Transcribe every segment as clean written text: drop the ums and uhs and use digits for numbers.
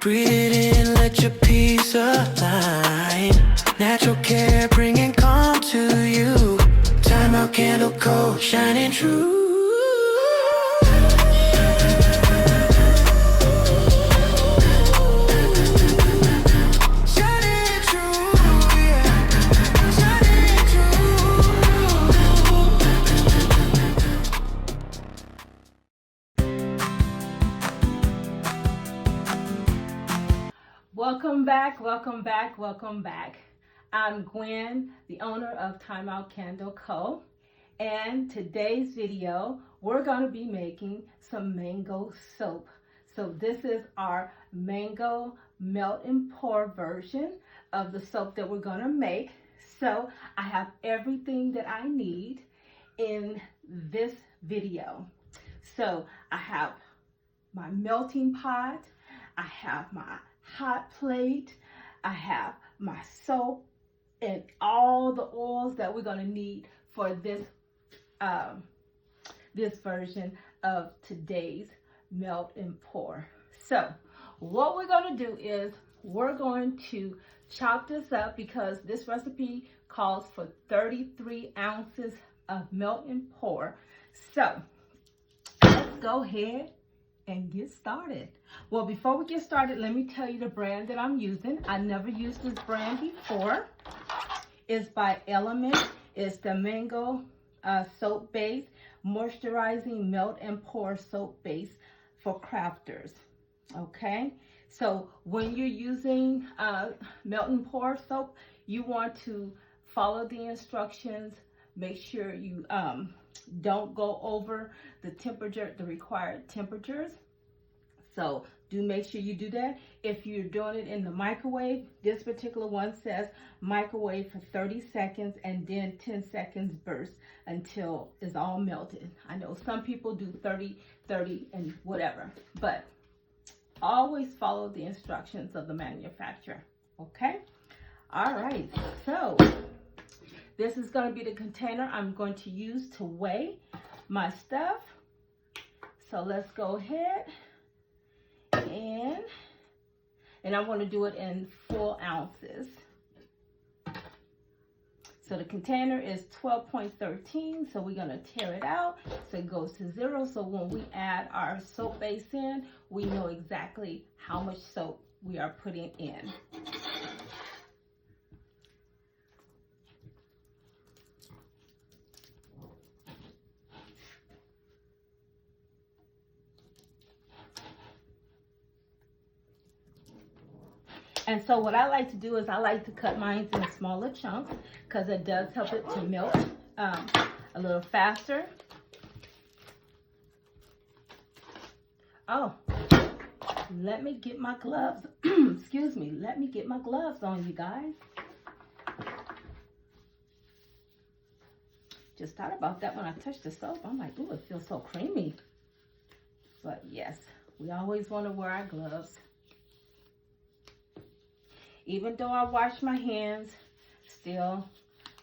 Breathe it in, let your peace align. Natural care, bringing calm to you. Time Out Candle Co. shining true. Welcome back. I'm Gwen, the owner of Time Out Candle Co. And today's video, we're going to be making some mango soap. So this is our mango melt and pour version of the soap that we're going to make. So I have everything that I need in this video. So I have my melting pot, I have my hot plate, I have my soap, and all the oils that we're going to need for this this version of today's melt and pour. So what we're going to do is we're going to chop this up because this recipe calls for 33 ounces of melt and pour. So let's go ahead and get started. Well, before we get started, let me tell you the brand that I'm using. I never used this brand before. It's by Element. It's the mango soap base, moisturizing melt and pour soap base for crafters. Okay, so when you're using melt and pour soap, you want to follow the instructions. Make sure you don't go over the temperature, the required temperatures. So do make sure you do that. If you're doing it in the microwave, this particular one says microwave for 30 seconds and then 10 seconds burst until it's all melted. I know some people do 30, and whatever, but always follow the instructions of the manufacturer. Okay? All right, so this is going to be the container I'm going to use to weigh my stuff. So let's go ahead and I'm going to do it in full ounces. So the container is 12.13, so we're going to tear it out so it goes to 0. So when we add our soap base in, we know exactly how much soap we are putting in. And so what I like to do is I like to cut mine in smaller chunks because it does help it to melt a little faster. Oh, let me get my gloves. Excuse me. Let me get my gloves on, you guys. Just thought about that when I touched the soap. I'm like, ooh, it feels so creamy. But yes, we always want to wear our gloves. Even though I wash my hands, still,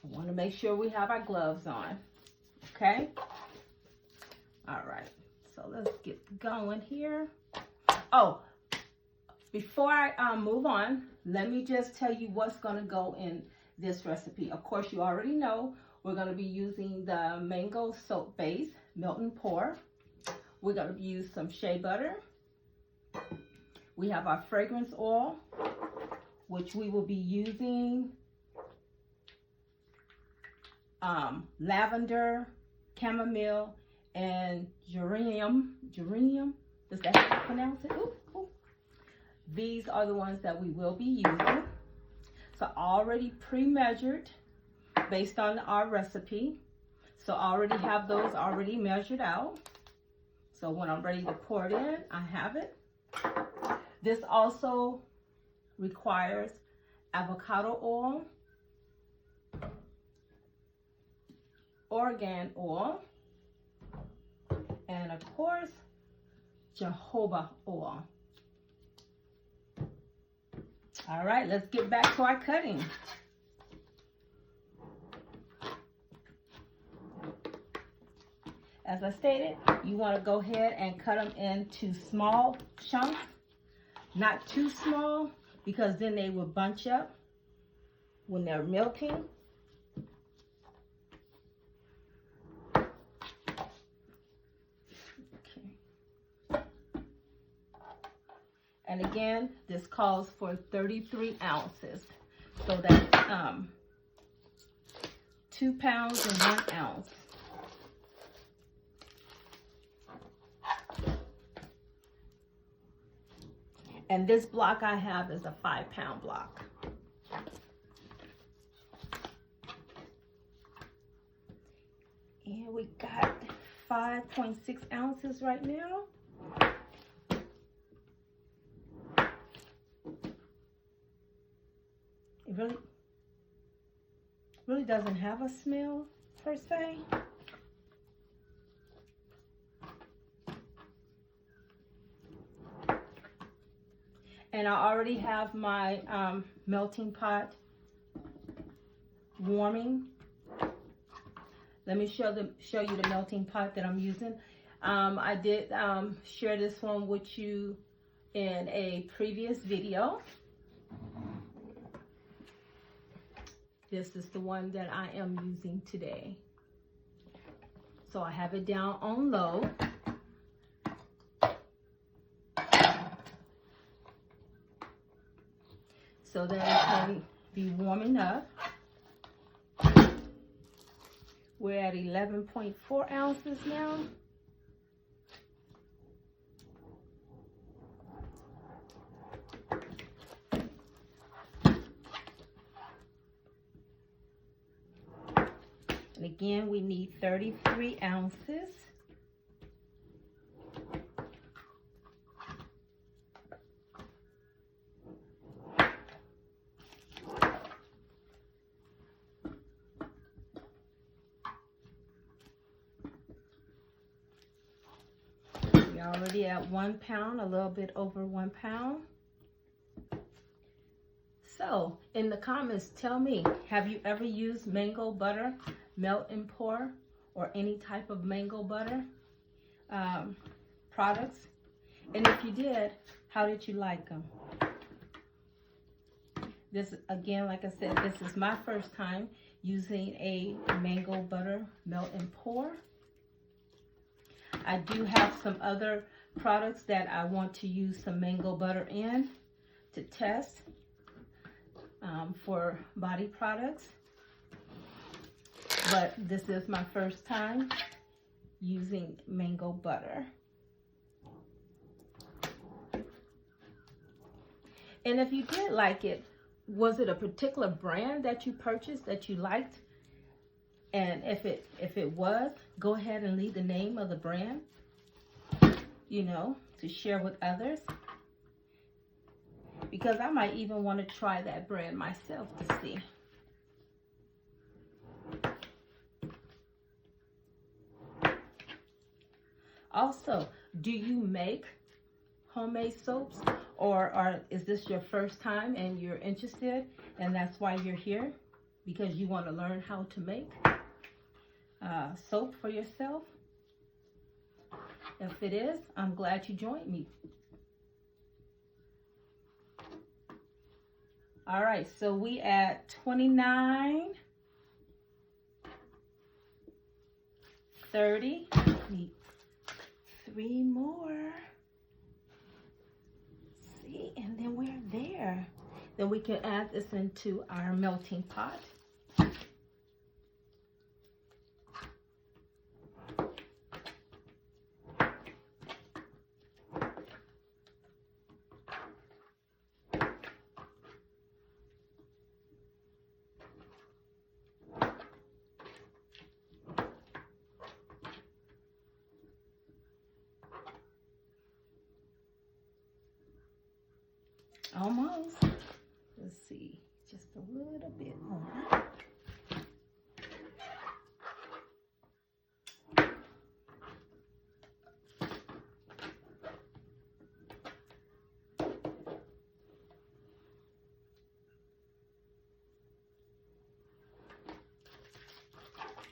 I want to make sure we have our gloves on. Okay? All right. So let's get going here. Oh, before I move on, let me just tell you what's going to go in this recipe. Of course, you already know we're going to be using the mango soap base, melt and pour. We're going to use some shea butter. We have our fragrance oil, which we will be using lavender, chamomile, and geranium. Does that how you pronounce it? Ooh, ooh. These are the ones that we will be using. So already pre-measured based on our recipe. So I already have those already measured out. So when I'm ready to pour it in, I have it. This also requires avocado oil, argan oil, and of course, jojoba oil. All right, let's get back to our cutting. As I stated, you want to go ahead and cut them into small chunks Not too small, because then they will bunch up when they're melting. Okay. And again, this calls for 33 ounces. So that's 2 pounds and 1 ounce. And this block I have is a 5-pound block. And we got 5.6 ounces right now. It really doesn't have a smell per se. And I already have my melting pot warming. Let me show you the melting pot that I'm using. I did share this one with you in a previous video. This is the one that I am using today. So I have it down on low. So that it can be warming up. We're at 11.4 ounces now. And again, we need 33 ounces. We're already at 1 pound, a little bit over 1 pound. So, in the comments, tell me, have you ever used mango butter, melt and pour, or any type of mango butter products? And if you did, how did you like them? This, again, like I said, this is my first time using a mango butter melt and pour. I do have some other products that I want to use some mango butter in to test for body products. But this is my first time using mango butter. And if you did like it, was it a particular brand that you purchased that you liked? And if it was, go ahead and leave the name of the brand, you know, to share with others. Because I might even want to try that brand myself to see. Also, do you make homemade soaps? Or is this your first time and you're interested and that's why you're here? Because you want to learn how to make soap for yourself? If it is, I'm glad you joined me. All right, so we at 29, 30, need 3 more. See, and then we're there. Then we can add this into our melting pot. Almost. Let's see, just a little bit more.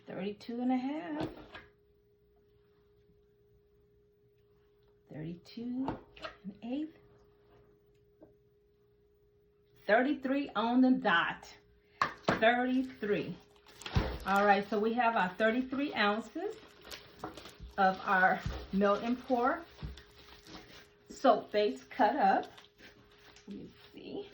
$32.5. 32 1/8. 33 on the dot. 33. All right, so we have our 33 ounces of our melt and pour soap base cut up. Let me see.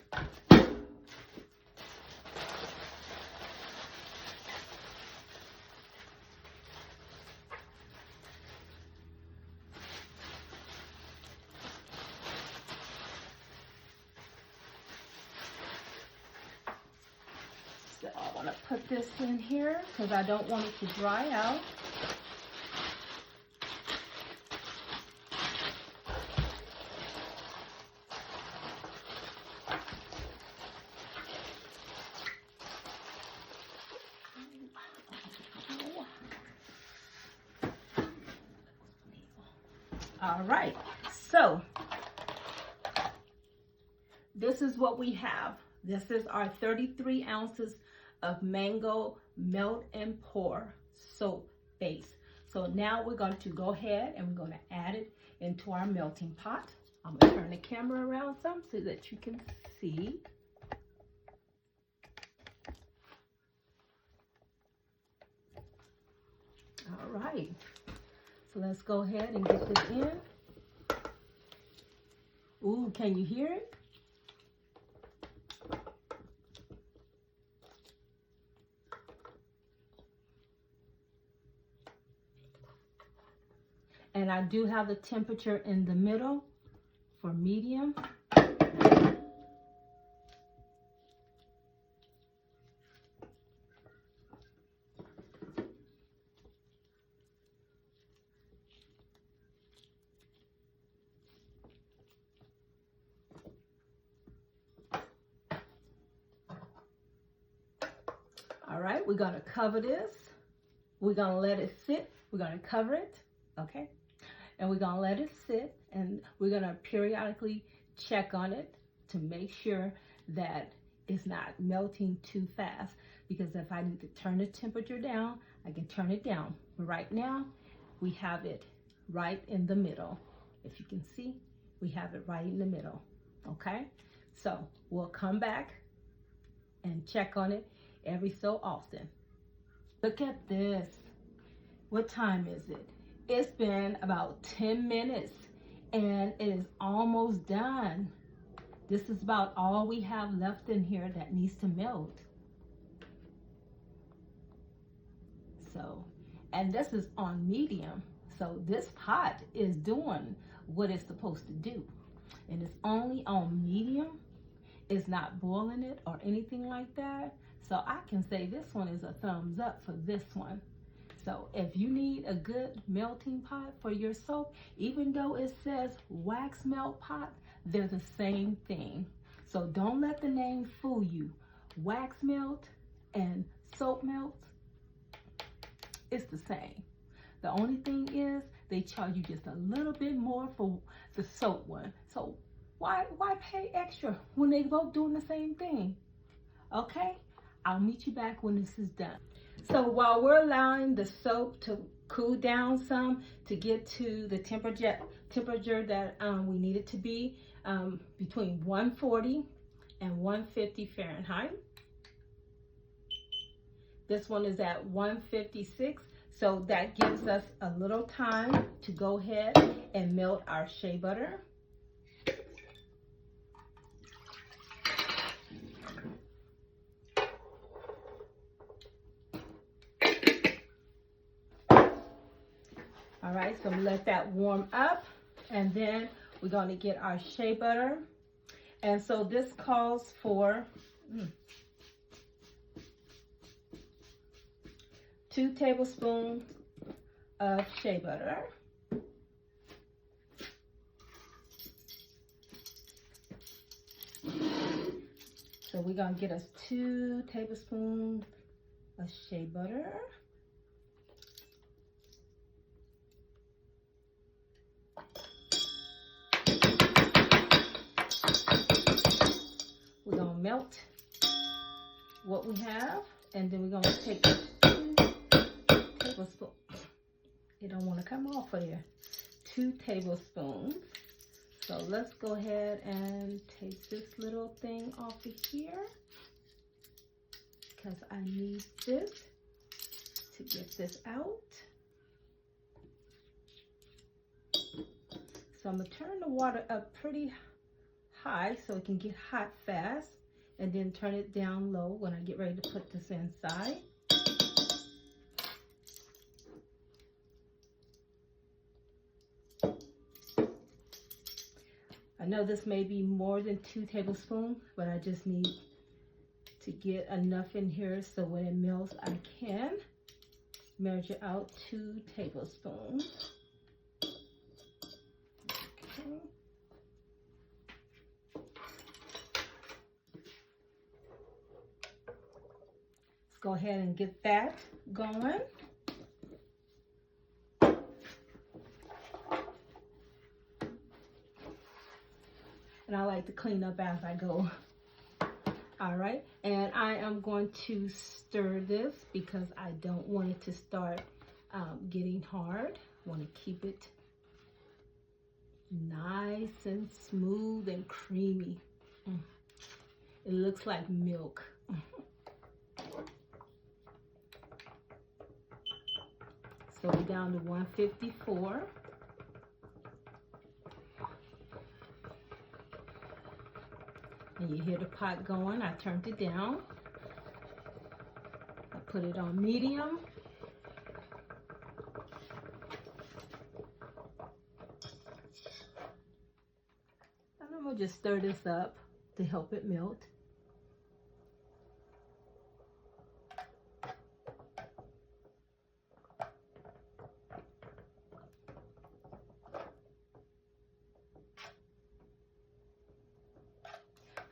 So I want to put this in here because I don't want it to dry out. All right, so this is what we have. This is our 33 ounces of mango melt and pour soap base. So now we're going to go ahead and we're going to add it into our melting pot. I'm going to turn the camera around some so that you can see. All right, so let's go ahead and get this in. Ooh, can you hear it? And I do have the temperature in the middle for medium. All right, we're gonna cover this. We're gonna let it sit. We're gonna cover it, okay? And we're gonna let it sit, and we're gonna periodically check on it to make sure that it's not melting too fast. Because if I need to turn the temperature down, I can turn it down. But right now, we have it right in the middle. If you can see, we have it right in the middle, okay? So we'll come back and check on it every so often. Look at this. What time is it? It's been about 10 minutes and it is almost done. This is about all we have left in here that needs to melt. So, and this is on medium. So this pot is doing what it's supposed to do. And it's only on medium. It's not boiling it or anything like that. So I can say this one is a thumbs up for this one. So if you need a good melting pot for your soap, even though it says wax melt pot, they're the same thing. So don't let the name fool you. Wax melt and soap melt, it's the same. The only thing is they charge you just a little bit more for the soap one. So why pay extra when they both doing the same thing? Okay, I'll meet you back when this is done. So while we're allowing the soap to cool down some to get to the temperature that we need it to be, between 140 and 150 Fahrenheit. This one is at 156, so that gives us a little time to go ahead and melt our shea butter. All right, so let that warm up, and then we're going to get our shea butter. And so this calls for 2 tablespoons of shea butter. So we're going to get us 2 tablespoons of shea butter. We're going to melt what we have, and then we're going to take 2 tablespoons. It don't want to come off of there. 2 tablespoons. So let's go ahead and take this little thing off of here because I need this to get this out. So I'm going to turn the water up pretty high so it can get hot fast, and then turn it down low when I get ready to put this inside. I know this may be more than 2 tablespoons, but I just need to get enough in here so when it melts, I can measure out 2 tablespoons. Okay. Let's go ahead and get that going. And I like to clean up as I go. All right, and I am going to stir this because I don't want it to start getting hard. I want to keep it nice and smooth and creamy. It looks like milk. So we're down to 154. And you hear the pot going. I turned it down. I put it on medium. And I'm going to just stir this up to help it melt.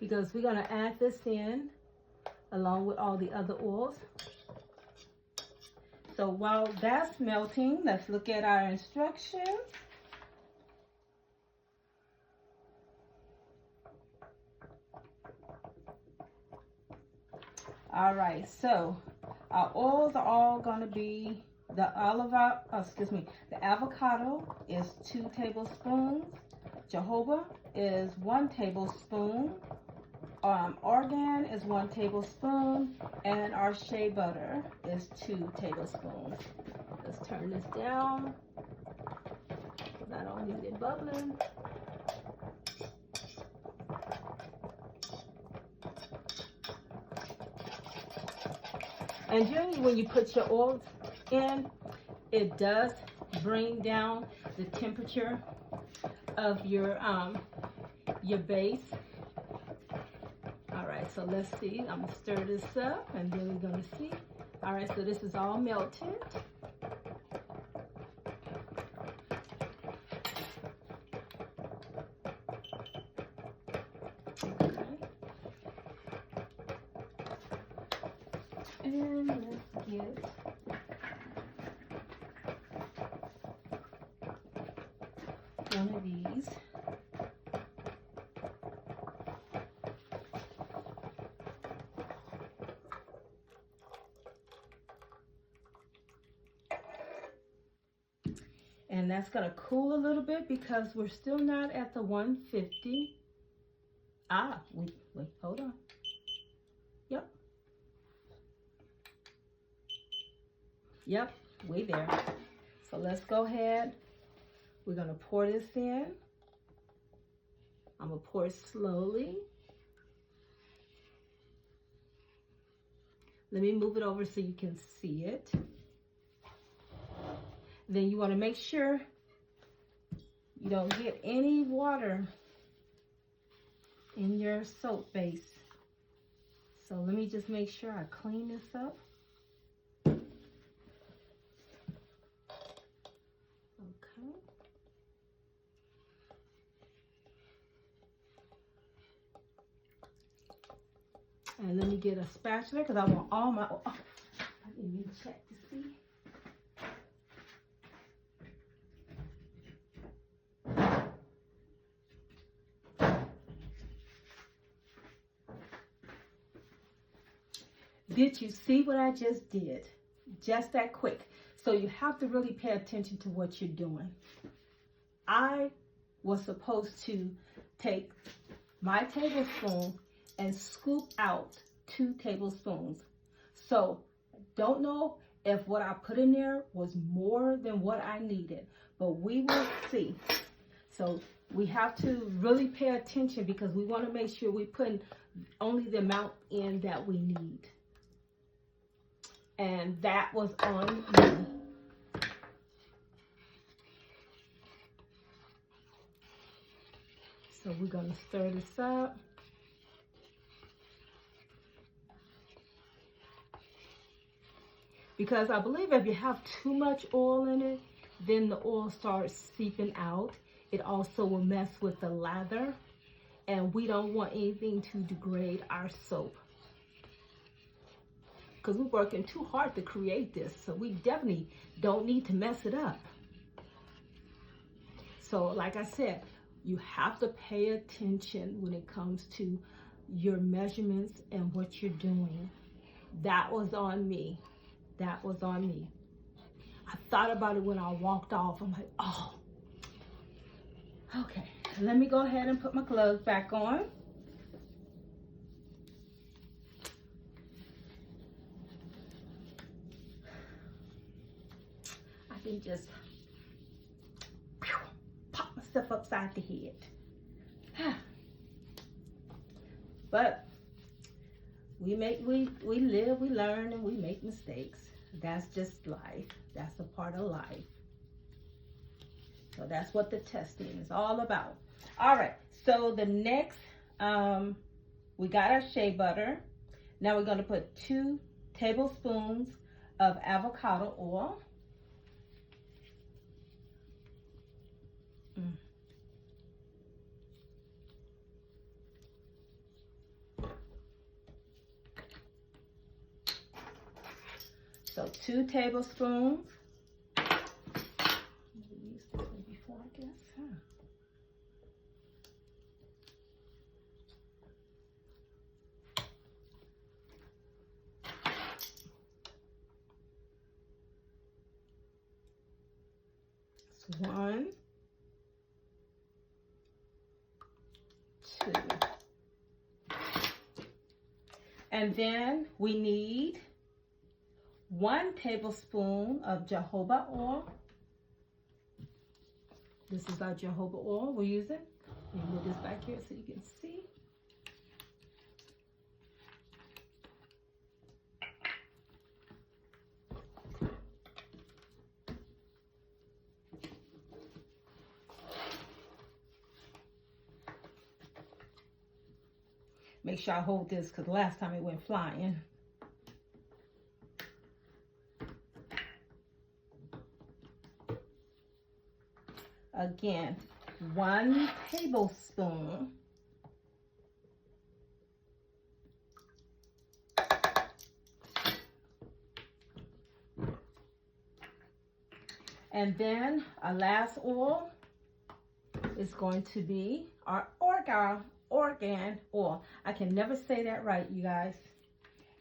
Because we're going to add this in along with all the other oils. So while that's melting, let's look at our instructions. All right, so our oils are all going to be the avocado is 2 tablespoons. Jojoba is 1 tablespoon. Argan is 1 tablespoon, and our shea butter is 2 tablespoons. Let's turn this down because I don't need it bubbling. And generally when you put your oils in, it does bring down the temperature of your base. So let's see, I'm gonna stir this up and then we're gonna see. All right, so this is all melted. Okay. And let's get one of these. And that's going to cool a little bit because we're still not at the 150. Wait, hold on. Yep, way there. So let's go ahead. We're going to pour this in. I'm going to pour it slowly. Let me move it over so you can see it. Then you want to make sure you don't get any water in your soap base. So let me just make sure I clean this up. Okay. And let me get a spatula because I want all my, I didn't even check to see. Did you see what I just did? Just that quick. So you have to really pay attention to what you're doing. I was supposed to take my tablespoon and scoop out 2 tablespoons. So don't know if what I put in there was more than what I needed, but we will see. So we have to really pay attention because we want to make sure we put only the amount in that we need. And that was on me. So we're going to stir this up. Because I believe if you have too much oil in it, then the oil starts seeping out. It also will mess with the lather, and we don't want anything to degrade our soap. Because we're working too hard to create this, so we definitely don't need to mess it up. So like I said, you have to pay attention when it comes to your measurements and what you're doing. That was on me. That was on me. I thought about it when I walked off. I'm like, oh, okay. Let me go ahead and put my gloves back on. I can just pop myself upside the head. But we live, we learn, and we make mistakes. That's just life. That's a part of life. So that's what the testing is all about. All right, so the next, we got our shea butter. Now we're gonna put 2 tablespoons of avocado oil. So 2 tablespoons. We used this one before, I guess. It's 1, 2. And then we need 1 tablespoon of jojoba oil. This is our jojoba oil we're using. Let me move this back here so you can see. Make sure I hold this because last time it went flying. Again, 1 tablespoon. And then our last oil is going to be our organ oil. I can never say that right, you guys.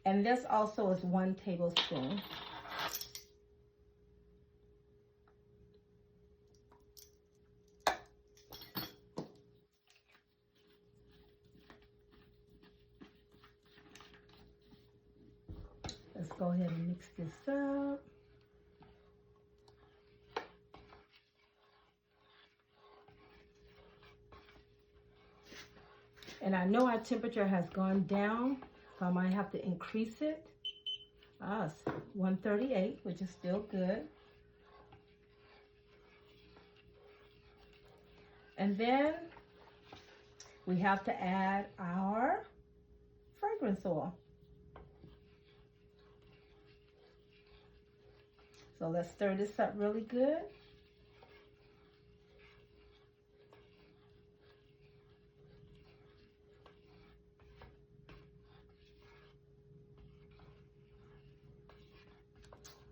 And this also is 1 tablespoon. Let's go ahead and mix this up. And I know our temperature has gone down, so I might have to increase it. It's 138, which is still good. And then we have to add our fragrance oil. So let's stir this up really good.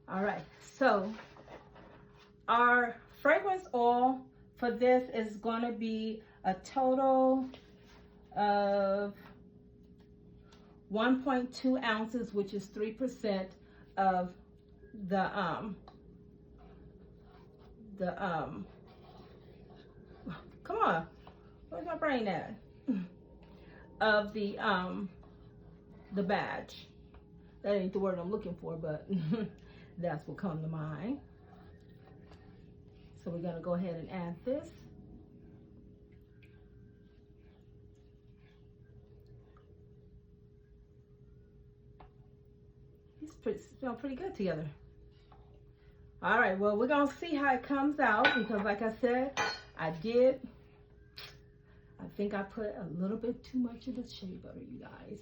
All right, so our fragrance oil for this is going to be a total of 1.2 ounces, which is 3% of the Come on. Where's my brain at? Of the badge. That ain't the word I'm looking for, but that's what comes to mind. So we're gonna go ahead and add this. These smell pretty good together. All right, well, we're gonna see how it comes out because like I said, I think I put a little bit too much of the shea butter, you guys.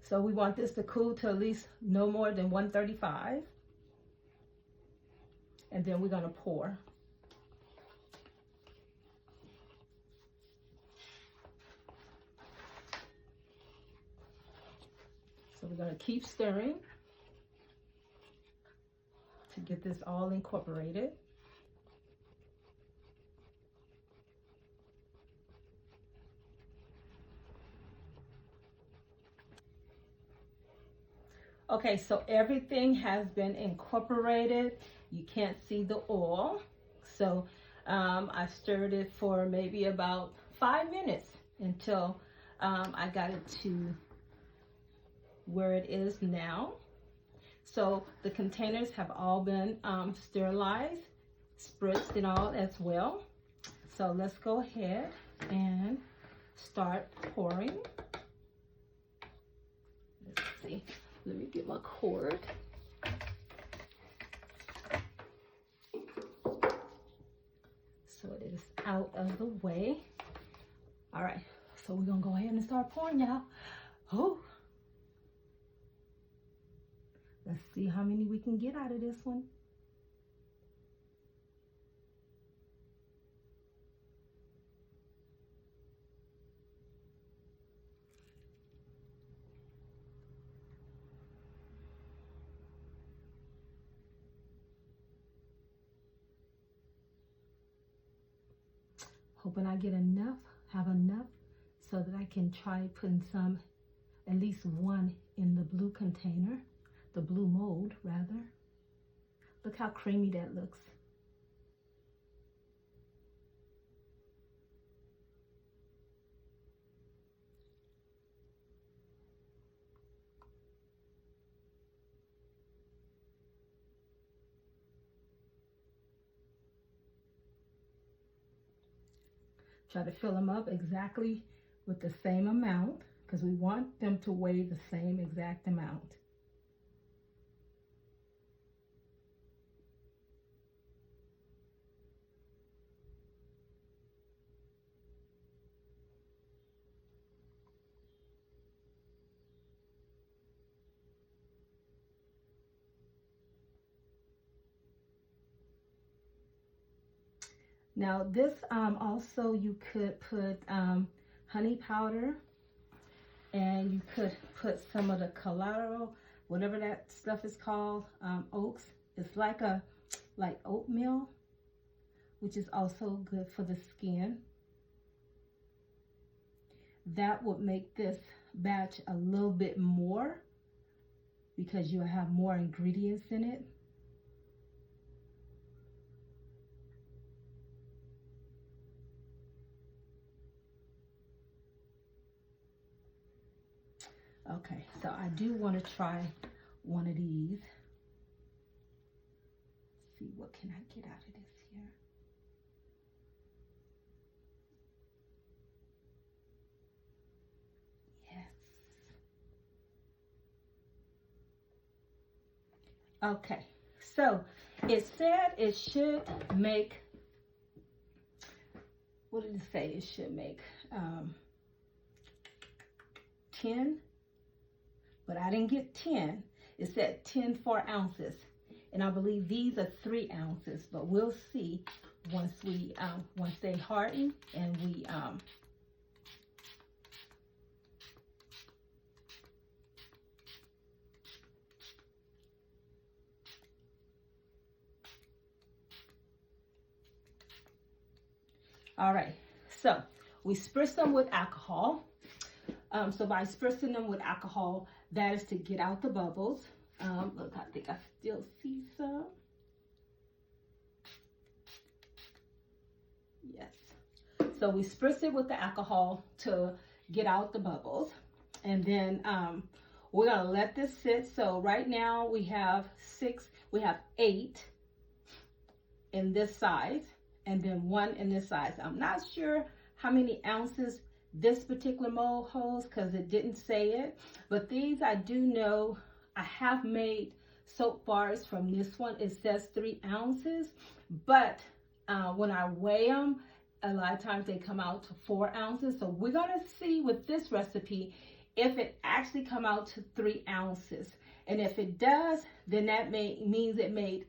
So we want this to cool to at least no more than 135. And then we're gonna pour. So we're gonna keep stirring to get this all incorporated. Okay, so everything has been incorporated. You can't see the oil. So I stirred it for maybe about 5 minutes until I got it to where it is now. So the containers have all been sterilized, spritzed and all as well. So let's go ahead and start pouring. Let's see. Let me get my cord. So it is out of the way. All right, so we're gonna go ahead and start pouring, y'all. Oh. Let's see how many we can get out of this one. Hoping I get enough, have enough, so that I can try putting some, at least one in the blue container, the blue mold rather. Look how creamy that looks. Try to fill them up exactly with the same amount because we want them to weigh the same exact amount. Now this also you could put honey powder, and you could put some of the collateral, whatever that stuff is called, oats. It's like oatmeal, which is also good for the skin. That would make this batch a little bit more because you'll have more ingredients in it. Okay, so I do want to try one of these. Let's see, what can I get out of this here? Yes. Okay, so it said it should make, what did it say it should make? 10. But I didn't get 10. It said 10 4-ounces. And I believe these are 3 ounces, but we'll see once they harden and we all right, so we spritz them with alcohol. So by spritzing them with alcohol, that is to get out the bubbles. Look, I think I still see some. Yes. So we spritz it with the alcohol to get out the bubbles. And then we're gonna let this sit. So right now we have 8 in this size, and then 1 in this size. I'm not sure how many ounces this particular mold holds because it didn't say it, but these I do know. I have made soap bars from this one. It says 3 ounces, but when I weigh them, a lot of times they come out to 4 ounces. So we're gonna see with this recipe if it actually come out to 3 ounces. And if it does, then that means it made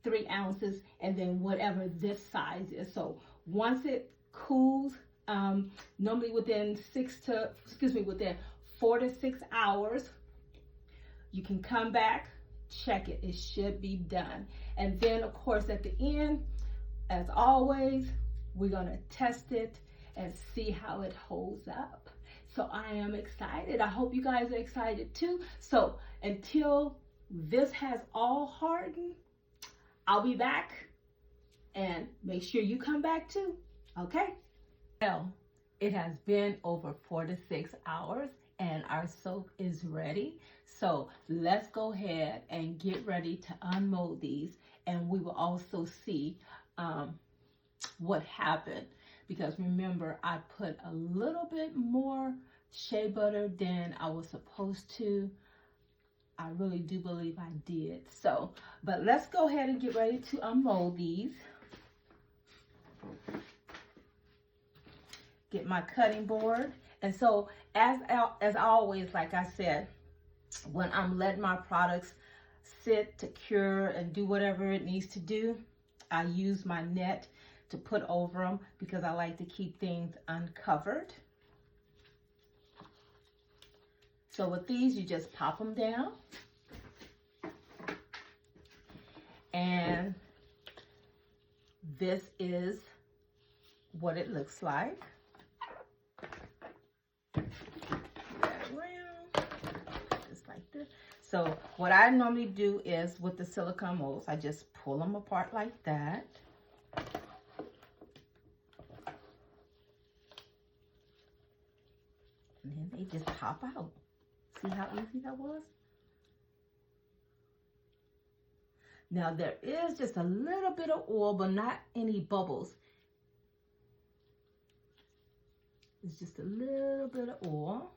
3 ounces, and then whatever this size is. So once it cools, normally within 4 to 6 hours, you can come back, check it. It should be done. And then of course at the end, as always, we're gonna test it and see how it holds up. So I am excited. I hope you guys are excited too. So until this has all hardened, I'll be back, and make sure you come back too, okay? Well, it has been over 4 to 6 hours and our soap is ready. So let's go ahead and get ready to unmold these, and we will also see what happened. Because remember, I put a little bit more shea butter than I was supposed to. I really do believe I did. So, but let's go ahead and get ready to unmold these. Get my cutting board. And so, as always, like I said, when I'm letting my products sit to cure and do whatever it needs to do, I use my net to put over them because I like to keep things uncovered. So with these, you just pop them down. And this is what it looks like. Around, just like this. So what I normally do is with the silicone molds, I just pull them apart like that. And then they just pop out. See how easy that was? Now there is just a little bit of oil, but not any bubbles. It's just a little bit of oil.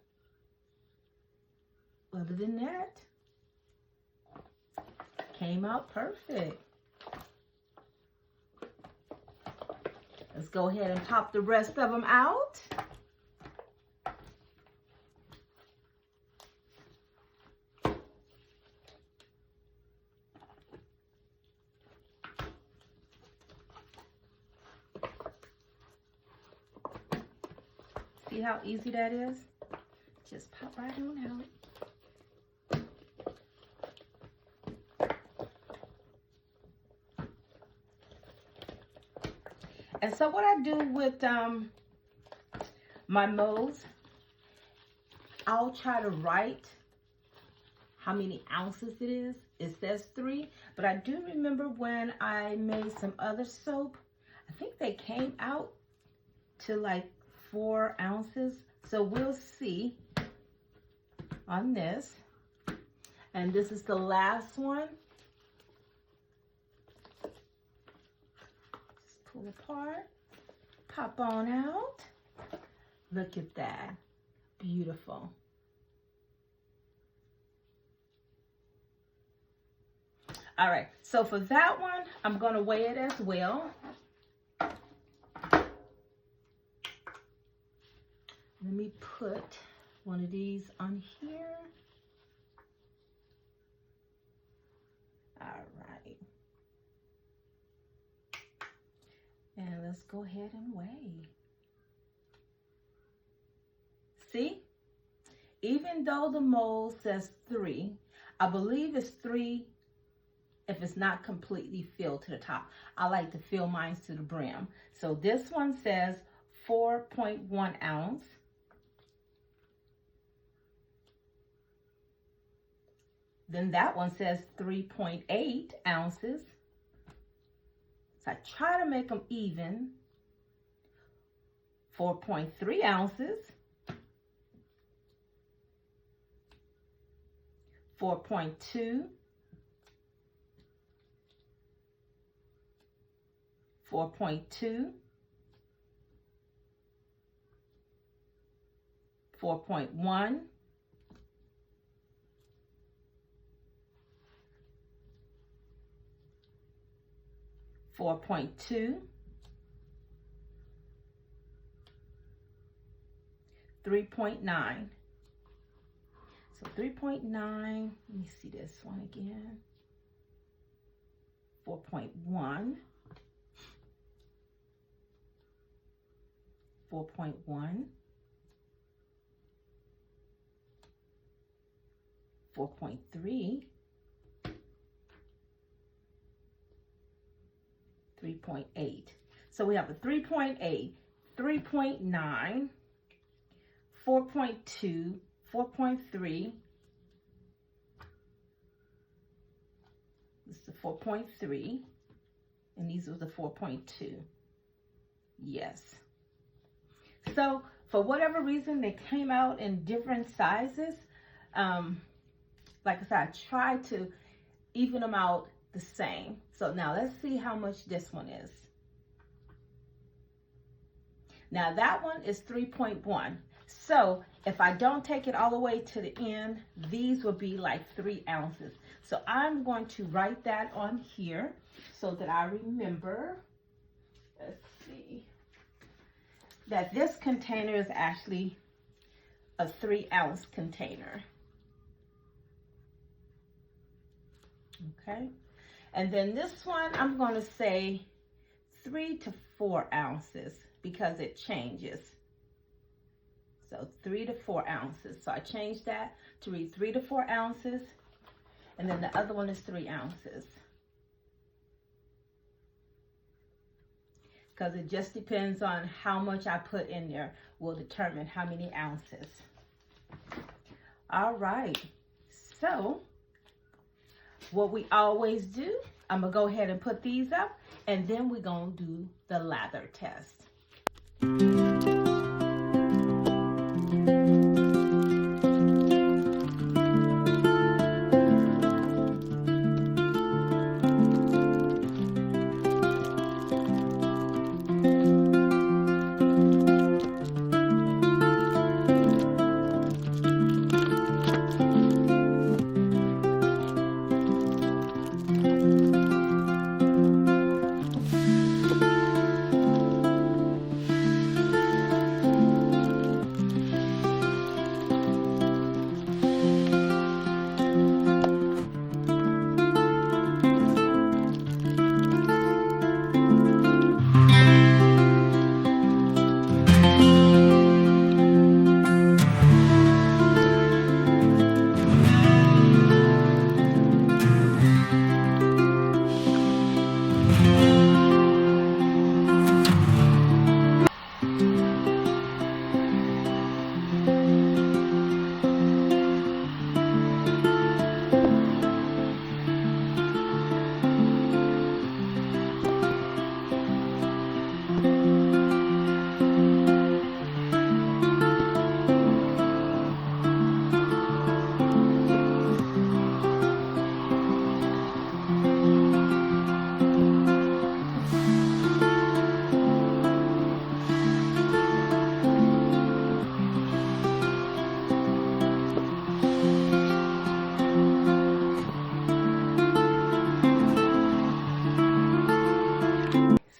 Other than that, came out perfect. Let's go ahead and pop the rest of them out. See how easy that is? Just pop right on out. And so what I do with my molds, I'll try to write how many ounces it is. It says 3, but I do remember when I made some other soap, I think they came out to like 4 ounces. So we'll see on this. And this is the last one. Just pull apart, pop on out. Look at that, beautiful. All right, so for that one, I'm gonna weigh it as well. Let me put one of these on here. All right. And let's go ahead and weigh. See? Even though the mold says 3, I believe it's 3 if it's not completely filled to the top. I like to fill mine to the brim. So this one says 4.1 ounce. Then that one says 3.8 ounces. So I try to make them even. 4.3 ounces. 4.2. 4.2. 4.1. 4.2, 3.9. So 3.9, let me see this one again. 4.1, 4.1, 4.3, 3.8. So we have a 3.8, 3.9, 4.2, 4.3. This is the 4.3, and these are the 4.2. Yes. So for whatever reason, they came out in different sizes. Like I said, I tried to even them out the same. So now let's see how much this one is. Now that one is 3.1. So if I don't take it all the way to the end, these will be like 3 ounces. So I'm going to write that on here so that I remember. Let's see. That this container is actually a 3-ounce container. Okay. And then this one, I'm going to say 3 to 4 ounces because it changes. So 3 to 4 ounces. So I changed that to read 3 to 4 ounces. And then the other one is 3 ounces. Because it just depends on how much I put in there will determine how many ounces. All right. So what we always do, I'm going to go ahead and put these up, and then we're going to do the lather test.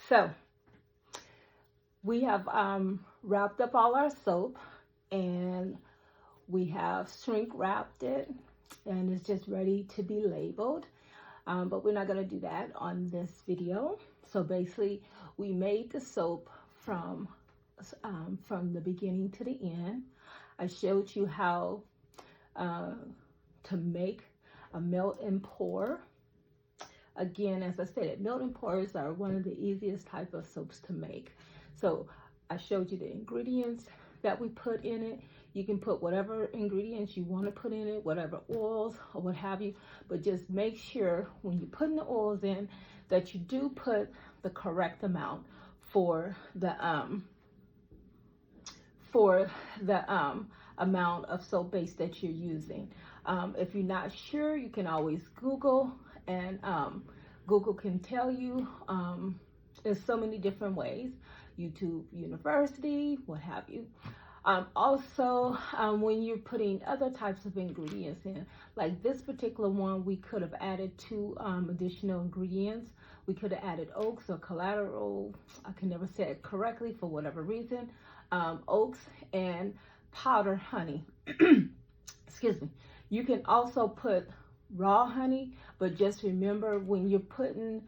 So we have wrapped up all our soap, and we have shrink wrapped it, and it's just ready to be labeled. But we're not going to do that on this video. So basically, we made the soap from the beginning to the end. I showed you how to make a melt and pour. Again, as I stated, melt and pours are one of the easiest type of soaps to make. So I showed you the ingredients that we put in it. You can put whatever ingredients you want to put in it, whatever oils or what have you, but just make sure when you're putting the oils in that you do put the correct amount for the amount of soap base that you're using. If you're not sure, you can always Google, and Google can tell you. There's so many different ways. YouTube University, what have you. Also, when you're putting other types of ingredients in, like this particular one, we could have added 2 additional ingredients. We could have added oaks or collateral, I can never say it correctly for whatever reason, oaks and powdered honey. Excuse me. You can also put raw honey, but just remember when you're putting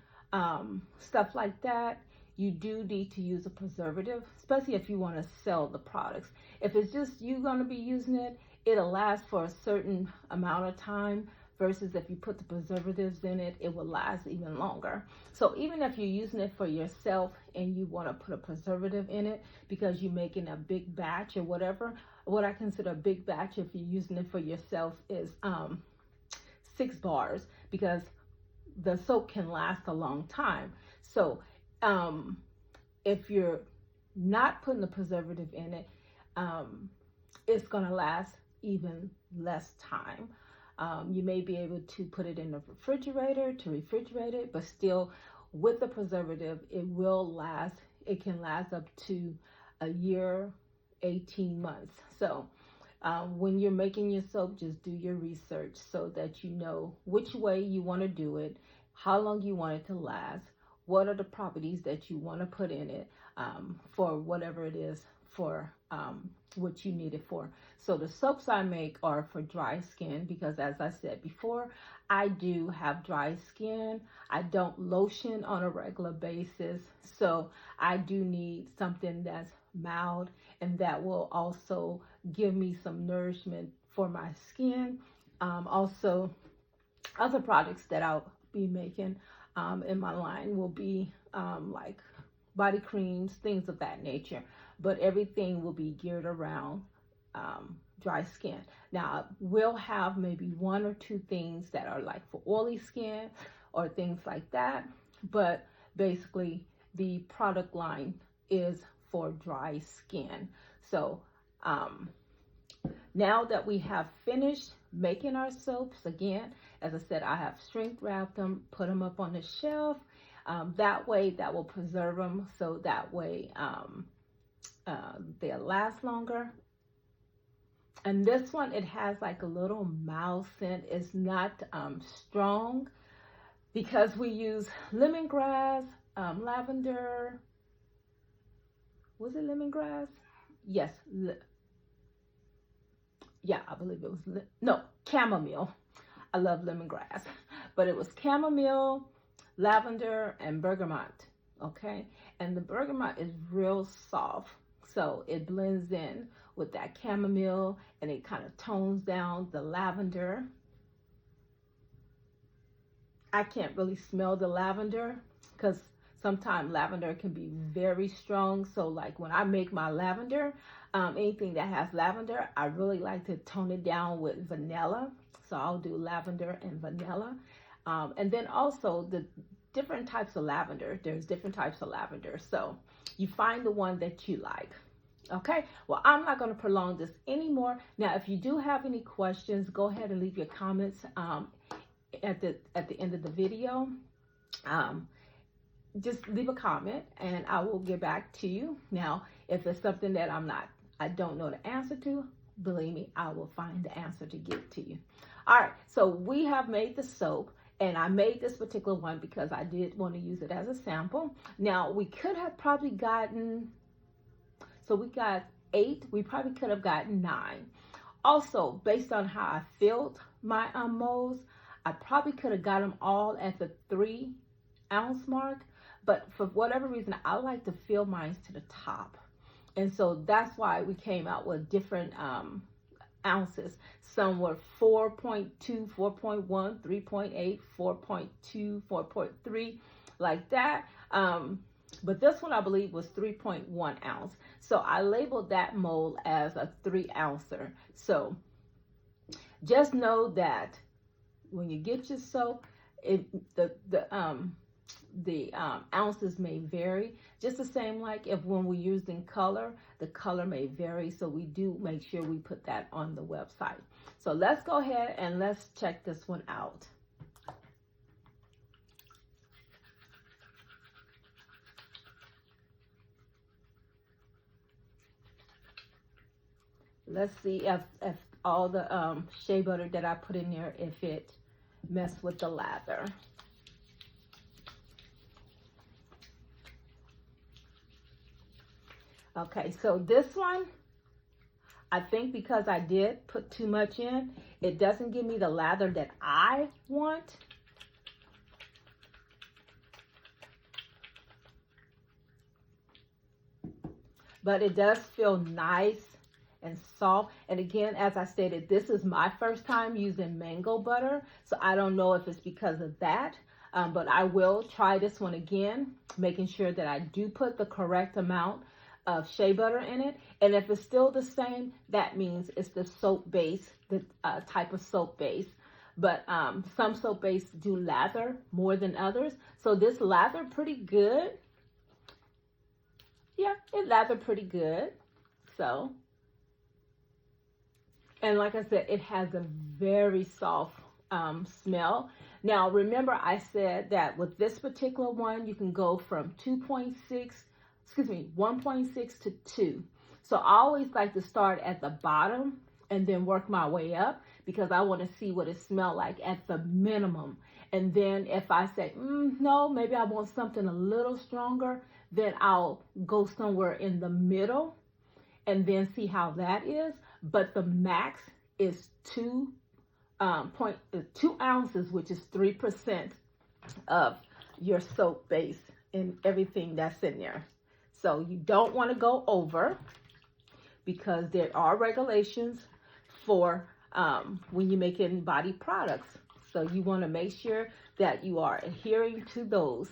stuff like that, you do need to use a preservative, especially if you want to sell the products. If it's just you going to be using it, it'll last for a certain amount of time, versus if you put the preservatives in it, it will last even longer. So even if you're using it for yourself and you want to put a preservative in it because you're making a big batch or whatever, what I consider a big batch if you're using it for yourself is 6 bars, because the soap can last a long time. So if you're not putting the preservative in it, it's going to last even less time. You may be able to put it in the refrigerator to refrigerate it, but still with the preservative, it will last. It can last up to a year, 18 months. So when you're making your soap, just do your research so that you know which way you want to do it, how long you want it to last, what are the properties that you want to put in it for whatever it is for what you need it for. So the soaps I make are for dry skin, because as I said before, I do have dry skin. I don't lotion on a regular basis, so I do need something that's mild and that will also give me some nourishment for my skin. Also, other products that I'll be making in my line will be like body creams, things of that nature, but everything will be geared around dry skin. Now, we'll have maybe 1 or 2 things that are like for oily skin or things like that, but basically the product line is for dry skin. So now that we have finished making our soaps, again, as I said, I have shrink wrapped them, put them up on the shelf. That way, that will preserve them, so that way they'll last longer. And this one, it has like a little mild scent. It's not strong, because we use lemongrass, lavender. Was it lemongrass? Yes. Yeah, I believe it was, no, chamomile. I love lemongrass, but it was chamomile, lavender, and bergamot, okay? And the bergamot is real soft, so it blends in with that chamomile, and it kind of tones down the lavender. I can't really smell the lavender, because sometimes lavender can be very strong. So like when I make my lavender, anything that has lavender, I really like to tone it down with vanilla. So I'll do lavender and vanilla. And then also the different types of lavender. There's different types of lavender. So you find the one that you like. Okay, well, I'm not going to prolong this anymore. Now, if you do have any questions, go ahead and leave your comments at the end of the video. Just leave a comment and I will get back to you. Now, if it's something that I don't know the answer to, believe me, I will find the answer to give to you. All right, so we have made the soap, and I made this particular one because I did want to use it as a sample. Now, we could have probably gotten, so we got 8, we probably could have gotten 9. Also, based on how I filled my molds, I probably could have got them all at the 3-ounce mark, but for whatever reason, I like to fill mine to the top. And so that's why we came out with different ounces. Some were 4.2, 4.1, 3.8, 4.2, 4.3, like that. But this one I believe was 3.1 ounce. So I labeled that mold as a 3 ouncer. So just know that when you get your soap, the ounces may vary. Just the same like if when we're using color, the color may vary. So we do make sure we put that on the website. So let's go ahead and let's check this one out. Let's see if all the shea butter that I put in there, if it messed with the lather. Okay, so this one, I think because I did put too much in, it doesn't give me the lather that I want. But it does feel nice and soft. And again, as I stated, this is my first time using mango butter, so I don't know if it's because of that, but I will try this one again, making sure that I do put the correct amount of shea butter in it. And if it's still the same, that means it's the soap base, the type of soap base. But some soap base do lather more than others, so this lathered pretty good. Yeah, it lathered pretty good. So, and like I said, it has a very soft smell. Now, remember I said that with this particular one, you can go from 1.6 to 2. So I always like to start at the bottom and then work my way up, because I want to see what it smells like at the minimum. And then if I say, no, maybe I want something a little stronger, then I'll go somewhere in the middle and then see how that is. But the max is 2 ounces, which is 3% of your soap base and everything that's in there. So you don't want to go over, because there are regulations for when you're making body products. So you want to make sure that you are adhering to those.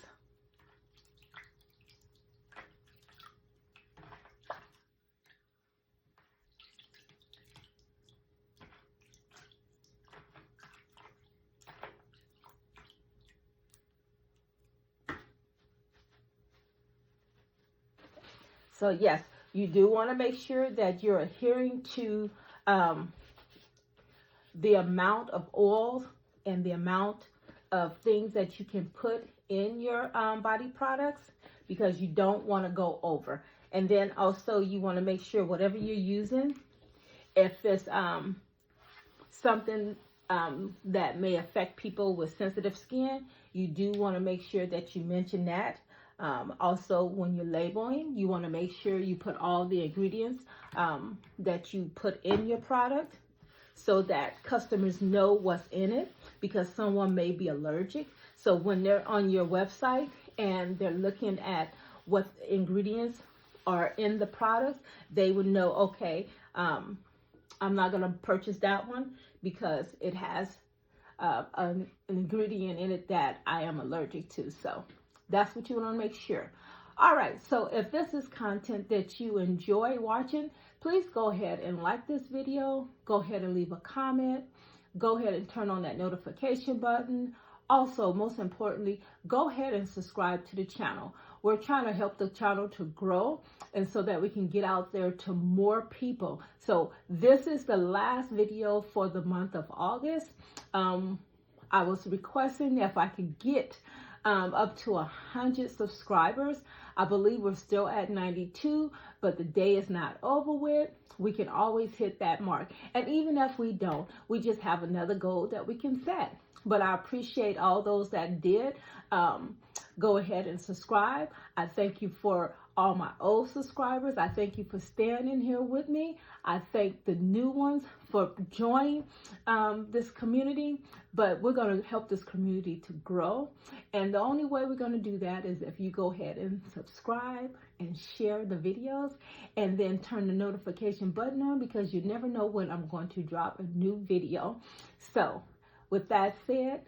So yes, you do want to make sure that you're adhering to the amount of oils and the amount of things that you can put in your body products, because you don't want to go over. And then also you want to make sure whatever you're using, if it's something that may affect people with sensitive skin, you do want to make sure that you mention that. Also, when you're labeling, you want to make sure you put all the ingredients that you put in your product, so that customers know what's in it, because someone may be allergic. So when they're on your website and they're looking at what ingredients are in the product, they would know, okay, I'm not going to purchase that one because it has an ingredient in it that I am allergic to. So that's what you want to make sure. All right, so if this is content that you enjoy watching, please go ahead and like this video. Go ahead and leave a comment. Go ahead and turn on that notification button. Also, most importantly, go ahead and subscribe to the channel. We're trying to help the channel to grow, and so that we can get out there to more people. So this is the last video for the month of August. I was requesting if I could get up to 100 subscribers. I believe we're still at 92, but the day is not over with. We can always hit that mark. And even if we don't, we just have another goal that we can set. But I appreciate all those that did go ahead and subscribe. I thank you for all my old subscribers. I thank you for standing here with me. I thank the new ones for joining this community. But we're going to help this community to grow. And the only way we're going to do that is if you go ahead and subscribe and share the videos, and then turn the notification button on, because you never know when I'm going to drop a new video. So with that said,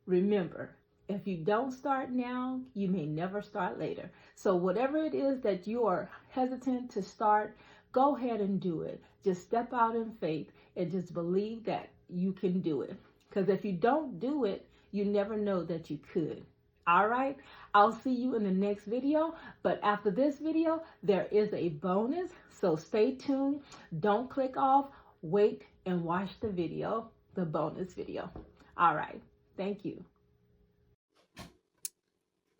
remember, If you don't start now, you may never start later. So whatever it is that you are hesitant to start, go ahead and do it. Just step out in faith and just believe that you can do it. Because if you don't do it, you never know that you could. All right, I'll see you in the next video. But after this video, there is a bonus. So stay tuned. Don't click off. Wait and watch the video, the bonus video. All right, thank you.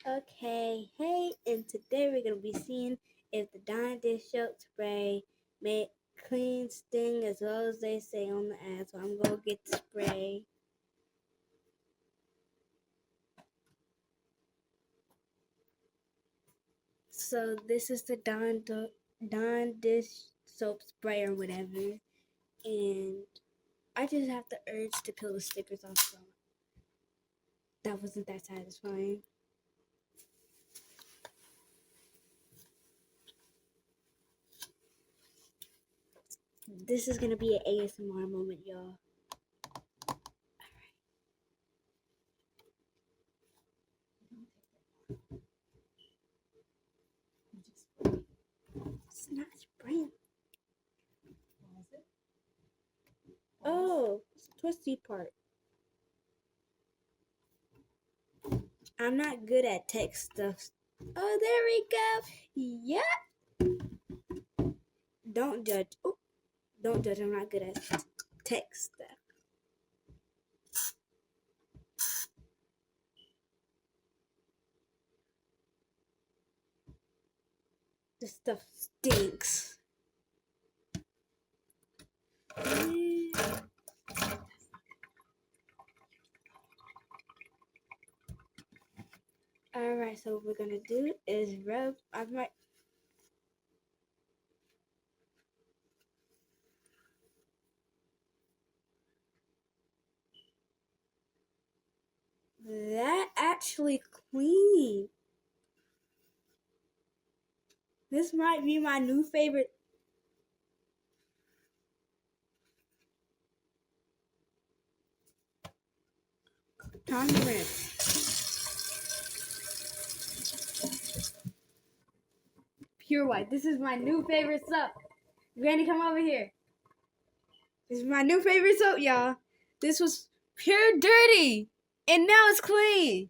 Okay, hey, and today we're going to be seeing if the Dawn Dish Soap Spray may clean sting as well as they say on the ad. So I'm going to get the spray. So this is the Dawn Dish Soap Spray or whatever. And I just have the urge to peel the stickers off, so that wasn't that satisfying. This is gonna be an ASMR moment, y'all. It's not spraying. Oh, it's the twisty part. I'm not good at tech stuff. Oh, there we go. Yeah. Don't judge. Oh, don't judge. I'm not good at tech stuff. This stuff stinks. Alright, so what we're gonna do is rub. I might. That actually clean. This might be my new favorite. Time to rinse. Pure white. This is my new favorite soap. Granny, come over here. This is my new favorite soap, y'all. This was pure dirty, and now it's clean.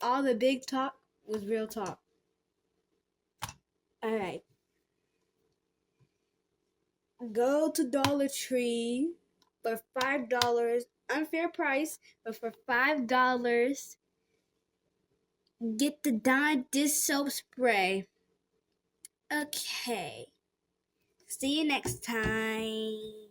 All the big talk was real talk. All right. Go to Dollar Tree for $5. Unfair price, but for $5, get the Dawn Dish Soap Spray. Okay. See you next time.